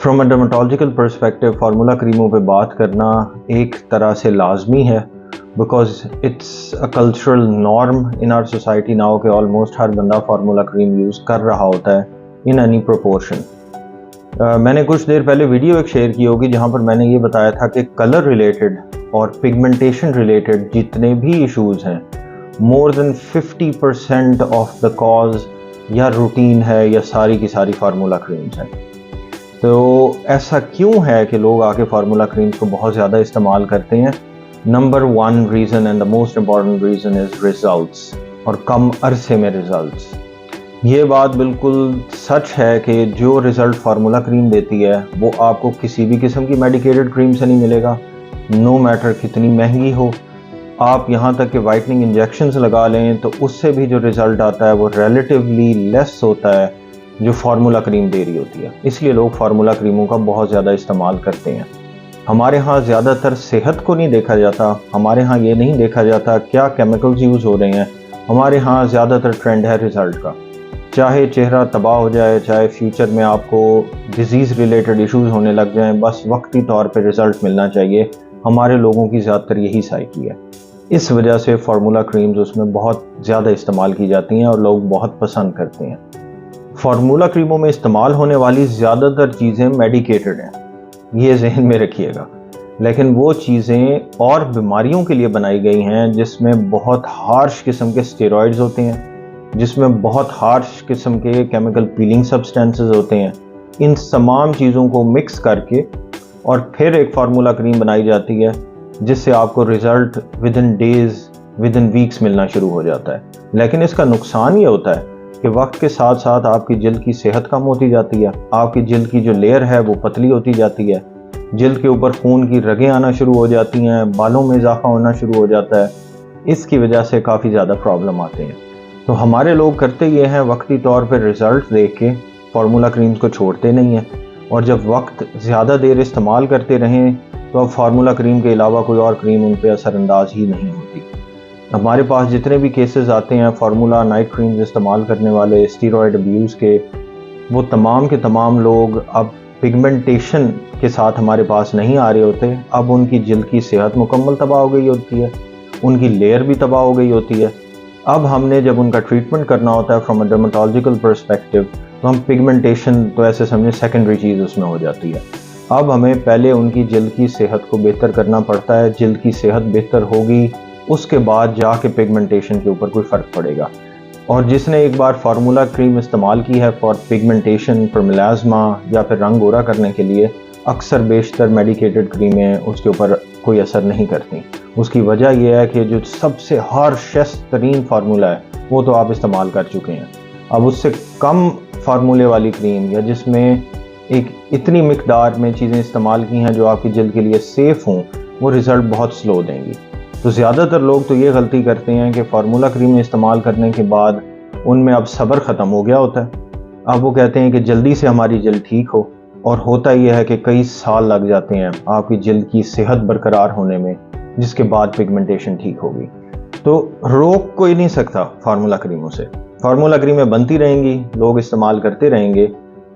From a dermatological perspective formula क्रीमों पे बात करना एक तरह से लाजमी है, because it's a cultural norm in our society now कि ऑलमोस्ट हर बंदा फार्मूला क्रीम यूज़ कर रहा होता है इन एनी प्रोपोर्शन। मैंने कुछ देर पहले वीडियो एक शेयर की होगी जहाँ पर मैंने ये बताया था कि कलर रिलेटेड और पिगमेंटेशन रिलेटेड जितने भी इश्यूज़ हैं, more than 50% of the cause या रूटीन है या सारी की सारी फार्मूला क्रीम्स हैं। तो ऐसा क्यों है कि लोग आके फार्मूला क्रीम्स को बहुत ज़्यादा इस्तेमाल करते हैं? Number 1 reason and the most important reason is results, और कम अरसे में रिजल्ट्स। ये बात बिल्कुल सच है कि जो रिज़ल्ट फार्मूला क्रीम देती है वो आपको किसी भी किस्म की मेडिकेटेड क्रीम से नहीं मिलेगा, नो मैटर कितनी महंगी हो। आप यहाँ तक कि वाइटनिंग इंजेक्शंस लगा लें तो उससे भी जो रिज़ल्ट आता है वो रिलेटिवली लेस होता है जो फार्मूला क्रीम दे रही होती है। इसलिए लोग फार्मूला क्रीमों का बहुत ज़्यादा इस्तेमाल करते हैं। हमारे यहाँ ज़्यादातर सेहत को नहीं देखा जाता, हमारे यहाँ ये नहीं देखा जाता क्या केमिकल्स यूज़ हो रहे हैं। हमारे यहाँ ज़्यादातर ट्रेंड है रिज़ल्ट का, चाहे चेहरा तबाह हो जाए, चाहे फ्यूचर में आपको डिजीज़ रिलेटेड इश्यूज़ होने लग जाएं, बस वक्ती तौर पे रिज़ल्ट मिलना चाहिए। हमारे लोगों की ज़्यादातर यही साइकी है। इस वजह से फार्मूला क्रीम्स उसमें बहुत ज़्यादा इस्तेमाल की जाती हैं और लोग बहुत पसंद करते हैं। फार्मूला क्रीमों में इस्तेमाल होने वाली ज़्यादातर चीज़ें मेडिकेटेड हैं, ये जहन में रखिएगा। लेकिन वो चीज़ें और बीमारियों के लिए बनाई गई हैं जिसमें बहुत हार्श किस्म के स्टेरॉइड्स होते हैं, जिसमें बहुत हार्श किस्म के केमिकल पीलिंग सब्सटेंसेस होते हैं। इन तमाम चीज़ों को मिक्स करके और फिर एक फार्मूला क्रीम बनाई जाती है जिससे आपको result with in days, with in weeks मिलना शुरू हो जाता है। लेकिन इसका नुकसान ये होता है कि वक्त के साथ साथ आपकी जिल्द की सेहत कम होती जाती है, आपकी जिल्द की जो लेयर है वो पतली होती जाती है, जिल्द के ऊपर खून की रगें आना शुरू हो जाती हैं, बालों में इजाफा होना शुरू हो जाता है। इसकी वजह से काफ़ी ज़्यादा प्रॉब्लम आते हैं। तो हमारे लोग करते ये हैं, वक्ती तौर पर रिज़ल्ट देख के फार्मूला क्रीम्स को छोड़ते नहीं हैं, और जब वक्त ज़्यादा देर इस्तेमाल करते रहें तो अब फार्मूला क्रीम के अलावा कोई और क्रीम उन पर असरअंदाज ही नहीं होती। हमारे पास जितने भी केसेस आते हैं फार्मूला नाइट क्रीम्स इस्तेमाल करने वाले, स्टीरॉयड अब्यूज़ के, वो तमाम के तमाम लोग अब पिगमेंटेशन के साथ हमारे पास नहीं आ रहे होते। अब उनकी जिल्द की सेहत मुकम्मल तबाह हो गई होती है, उनकी लेयर भी तबाह हो गई होती है। अब हमने जब उनका ट्रीटमेंट करना होता है फ्रॉम अ डर्माटोलॉजिकल पर्सपेक्टिव, तो हम पिगमेंटेशन तो ऐसे समझें सेकेंडरी चीज़ उसमें हो जाती है। अब हमें पहले उनकी जिल्द की सेहत को बेहतर करना पड़ता है। जिल्द की सेहत बेहतर होगी, उसके बाद जाके पिगमेंटेशन के ऊपर कोई फ़र्क पड़ेगा। और जिसने एक बार फार्मूला क्रीम इस्तेमाल की है फॉर पिगमेंटेशन, फॉर मेलाज़मा या फिर रंग गोरा करने के लिए, अक्सर बेशतर मेडिकेटेड क्रीमें उसके ऊपर कोई असर नहीं करती। उसकी वजह यह है कि जो सबसे हार्शेस्ट तरीन फार्मूला है वो तो आप इस्तेमाल कर चुके हैं। अब उससे कम फार्मूले वाली क्रीम या जिसमें एक इतनी मिकदार में चीज़ें इस्तेमाल की हैं जो आपकी जिल्द के लिए सेफ़ हों, वो रिज़ल्ट बहुत स्लो देंगी। तो ज़्यादातर लोग तो ये गलती करते हैं कि फार्मूला क्रीम इस्तेमाल करने के बाद उनमें अब सब्र ख़त्म हो गया होता है। अब वो कहते हैं कि जल्दी से हमारी जिल्द ठीक हो, और होता यह है कि कई साल लग जाते हैं आपकी जिल्द की सेहत बरकरार होने में, जिसके बाद पिगमेंटेशन ठीक होगी। तो रोक कोई नहीं सकता फार्मूला क्रीमों से। फार्मूला क्रीमें बनती रहेंगी, लोग इस्तेमाल करते रहेंगे।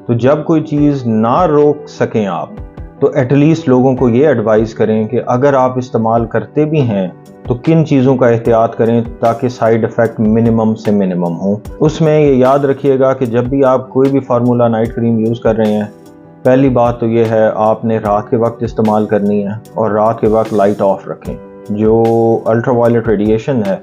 तो जब कोई चीज़ ना रोक सकें आप, तो एटलीस्ट लोगों को ये एडवाइस करें कि अगर आप इस्तेमाल करते भी हैं तो किन चीज़ों का एहतियात करें ताकि साइड इफ़ेक्ट मिनिमम से मिनिमम हो। उसमें ये याद रखिएगा कि जब भी आप कोई भी फार्मूला नाइट क्रीम यूज़ कर रहे हैं, पहली बात तो ये है आपने रात के वक्त इस्तेमाल करनी है, और रात के वक्त लाइट ऑफ रखें। जो अल्ट्रावायलेट रेडिएशन है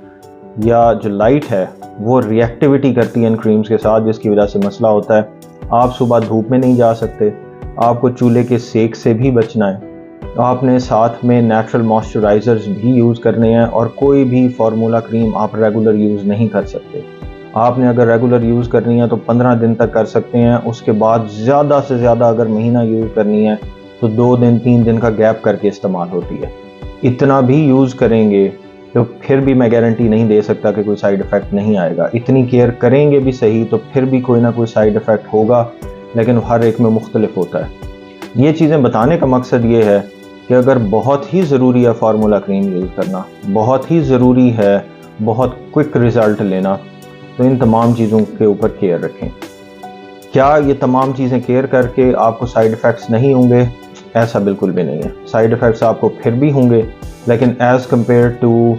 या जो लाइट है वो रिएक्टिविटी करती है इन क्रीम्स के साथ, जिसकी वजह से मसला होता है। आप सुबह धूप में नहीं जा सकते, आपको चूल्हे के सेक से भी बचना है। आपने साथ में नेचुरल मॉइस्चराइज़र्स भी यूज़ करने हैं, और कोई भी फार्मूला क्रीम आप रेगुलर यूज़ नहीं कर सकते। आपने अगर रेगुलर यूज़ करनी है तो 15 दिन तक कर सकते हैं। उसके बाद ज़्यादा से ज़्यादा अगर महीना यूज़ करनी है तो 2 दिन 3 दिन का गैप करके इस्तेमाल होती है। इतना भी यूज़ करेंगे तो फिर भी मैं गारंटी नहीं दे सकता कि कोई साइड इफ़ेक्ट नहीं आएगा। इतनी केयर करेंगे भी सही तो फिर भी कोई ना कोई साइड इफ़ेक्ट होगा, लेकिन हर एक में मुख्तलिफ होता है। ये चीज़ें बताने का मकसद ये है कि अगर बहुत ही ज़रूरी है फार्मूला क्रीम यूज़ करना, बहुत ही ज़रूरी है बहुत क्विक रिज़ल्ट लेना, तो इन तमाम चीज़ों के ऊपर केयर रखें। क्या ये तमाम चीज़ें केयर करके आपको साइड इफ़ेक्ट्स नहीं होंगे? ऐसा बिल्कुल भी नहीं है। साइड इफ़ेक्ट्स आपको फिर भी होंगे, लेकिन as compared to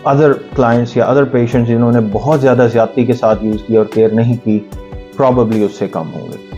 other clients या अदर पेशेंट्स जिन्होंने बहुत ज़्यादा ज़्यादती के साथ यूज़ किया और केयर नहीं की, प्रॉबेबली उससे कम होंगे।